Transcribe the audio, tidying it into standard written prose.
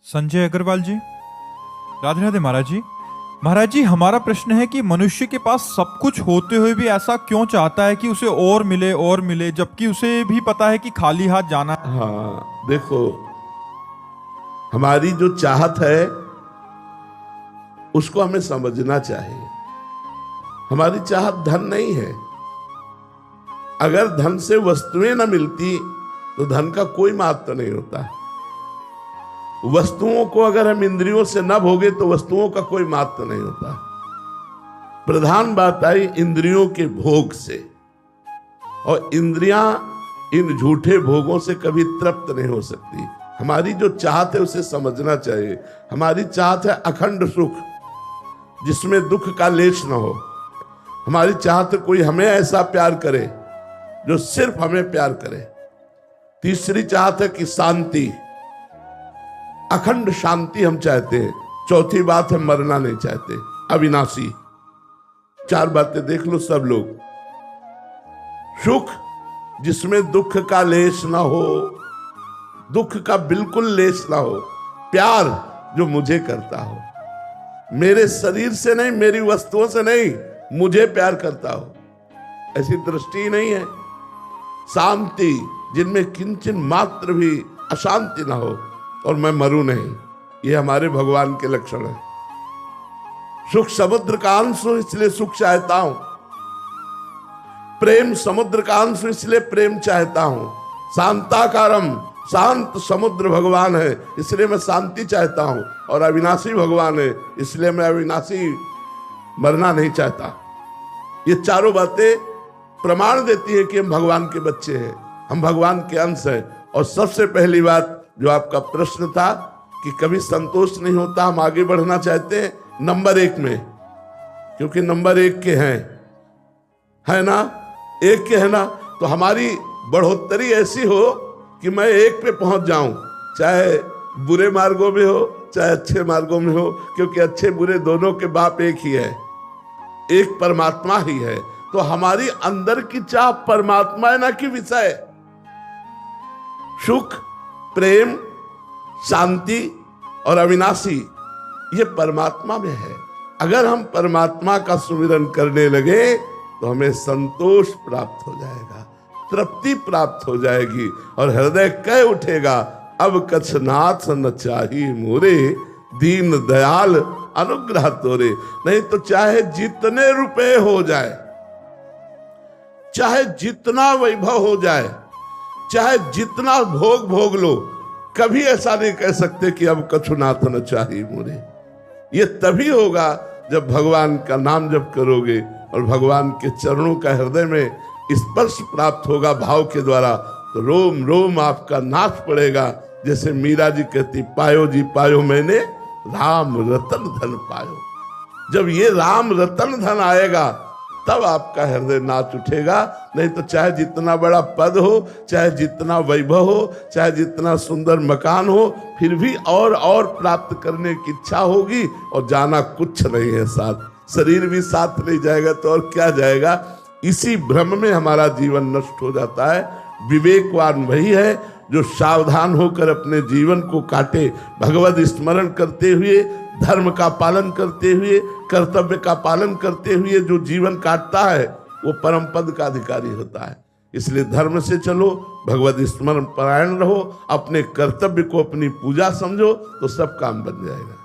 संजय अग्रवाल जी। राधे राधे महाराज जी। महाराज जी, हमारा प्रश्न है कि मनुष्य के पास सब कुछ होते हुए भी ऐसा क्यों चाहता है कि उसे और मिले, जबकि उसे भी पता है कि खाली हाथ जाना है। हाँ, देखो, हमारी जो चाहत है उसको हमें समझना चाहिए। हमारी चाहत धन नहीं है। अगर धन से वस्तुएं न मिलती तो धन का कोई महत्व नहीं होता। वस्तुओं को अगर हम इंद्रियों से न भोगे तो वस्तुओं का कोई महत्व नहीं होता। प्रधान बात आई इंद्रियों के भोग से, और इंद्रियां इन झूठे भोगों से कभी तृप्त नहीं हो सकती। हमारी जो चाहत है उसे समझना चाहिए। हमारी चाहत है अखंड सुख जिसमें दुख का लेश न हो। हमारी चाहत है कोई हमें ऐसा प्यार करे जो सिर्फ हमें प्यार करे। तीसरी चाहत है कि शांति, अखंड शांति हम चाहते हैं। चौथी बात है मरना नहीं चाहते, अविनाशी। चार बातें देख लो सब लोग। सुख जिसमें दुख का लेश ना हो, दुख का बिल्कुल लेश ना हो। प्यार जो मुझे करता हो, मेरे शरीर से नहीं, मेरी वस्तुओं से नहीं, मुझे प्यार करता हो, ऐसी दृष्टि नहीं है। शांति जिनमें किंचन मात्र भी अशांति ना हो, और मैं मरूं नहीं, ये हमारे भगवान के लक्षण है। सुख समुद्र का अंश हूं इसलिए सुख चाहता हूं। प्रेम समुद्र का अंश हूं इसलिए प्रेम चाहता हूं। शांताकारम, शांत समुद्र भगवान है इसलिए मैं शांति चाहता हूं। और अविनाशी भगवान है इसलिए मैं अविनाशी मरना नहीं चाहता। ये चारों बातें प्रमाण देती है कि हम भगवान के बच्चे हैं, हम भगवान के अंश हैं। और सबसे पहली बात जो आपका प्रश्न था कि कभी संतोष नहीं होता, हम आगे बढ़ना चाहते हैं नंबर 1 में, क्योंकि नंबर 1 के हैं, है ना, 1 के है ना, तो हमारी बढ़ोतरी ऐसी हो कि मैं 1 पे पहुंच जाऊं, चाहे बुरे मार्गों में हो चाहे अच्छे मार्गों में हो, क्योंकि अच्छे बुरे दोनों के बाप एक ही है, एक परमात्मा ही है। तो हमारी अंदर की चाह परमात्मा है ना कि विषय। सुख, प्रेम, शांति और अविनाशी ये परमात्मा में है। अगर हम परमात्मा का सुमिरन करने लगे तो हमें संतोष प्राप्त हो जाएगा, तृप्ति प्राप्त हो जाएगी, और हृदय कह उठेगा अब कछनाथ न चाही मोरे, दीन दयाल अनुग्रह तोरे। नहीं तो चाहे जितने रुपए हो जाए, चाहे जितना वैभव हो जाए, चाहे जितना भोग भोग लो, कभी ऐसा नहीं कह सकते कि अब कछुनाथ न चाही मोरे। ये तभी होगा जब भगवान का नाम जप करोगे और भगवान के चरणों का हृदय में स्पर्श प्राप्त होगा भाव के द्वारा, तो रोम रोम आपका नाच पड़ेगा। जैसे मीरा जी कहती, पायो जी पायो मैंने राम रतन धन पायो। जब ये राम रतन धन आएगा तब आपका हृदय नाच उठेगा। नहीं तो चाहे जितना बड़ा पद हो, चाहे जितना वैभव हो, चाहे जितना सुंदर मकान हो, फिर भी और प्राप्त करने की इच्छा होगी, और जाना कुछ नहीं है साथ। शरीर भी साथ नहीं जाएगा तो और क्या जाएगा। इसी भ्रम में हमारा जीवन नष्ट हो जाता है। विवेकवान वही है जो सावधान होकर अपने जीवन को काटे, भगवत स्मरण करते हुए, धर्म का पालन करते हुए, कर्तव्य का पालन करते हुए जो जीवन काटता है वो परम पद का अधिकारी होता है। इसलिए धर्म से चलो, भगवत स्मरण परायण रहो, अपने कर्तव्य को अपनी पूजा समझो, तो सब काम बन जाएगा।